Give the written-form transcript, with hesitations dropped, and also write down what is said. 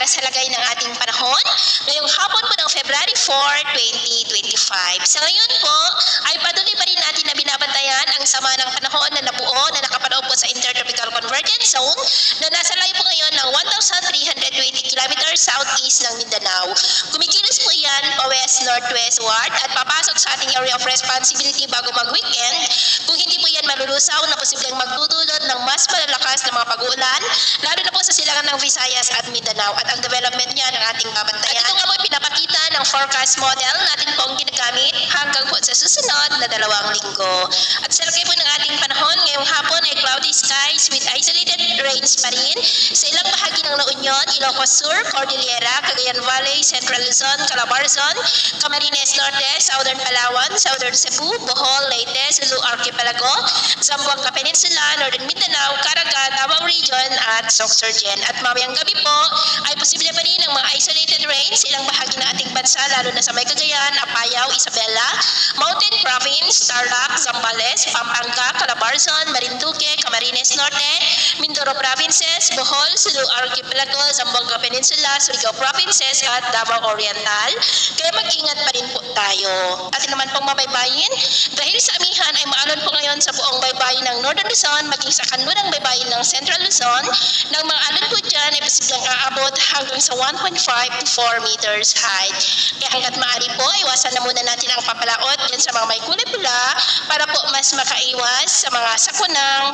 sa lagay ng ating panahon ngayong hapon po ng February 4, 2025. Sa ngayon po ay patuloy pa rin natin na binabantayan ang sama ng panahon na nabuo na nakapanahon po sa Intertropical Convergence Zone na nasa layo po ngayon ng 1,320 kilometers southeast ng Mindanao. Kumikilos po yan pa west-northwestward at papasok sa ating area of responsibility bago mag-weekend. Kung hindi po yan malulusaw na posibleng magdudulot ng mas malalakas na mga pag-uulan, lalo na po sa silangan ng Visayas at Mindanao at ang development niya ng ating babantayan. At ito nga po pinapakita ng forecast model natin pong ginagamit hanggang po sa susunod na 2 linggo. At sa lagay po ng ating panahon ngayong hapon ay cloudy skies with isolated rains pa rin sa ilang bahagi ng La Union, Ilocos Sur, Cordillera, Cagayan Valley, Central Luzon, Calabarzon, Camarines Norte, Southern Palawan, Southern Cebu, Bohol, Leyte, Sulu Archipelago, Zamboanga Peninsula, Northern Mindanao, Caraga, Davao Region at Sorsogon. At mamayang gabi po ay posible pa rin ang mga isolated rains sa ilang bahagi ng ating bansa lalo na sa may Cagayan, Apayao, Isabela, Mountain Province, Tarlac, Zambales, Pampanga, Calabarzon, Marinduque, Camarines Norte, Mindoro Provinces, Bohol, Sulu Archipelago, Zamboanga Peninsula, Surigao Provinces at Davao Oriental. Kaya mag-ingat pa rin po tayo. Atin naman pong mabaybayin, dahil sa amihan ay maalon po ngayon sa buong baybayin ng Northern Luzon, maging sa kanlurang baybayin ng Central Luzon, ng mga alon po dyan ay posibleng aabot hanggang sa 1.5 to 4 meters height. Kaya hanggat maaari po, iwasan na muna natin ang papalaot dyan sa mga may kulay pula para po mas makaiwas sa mga sakunang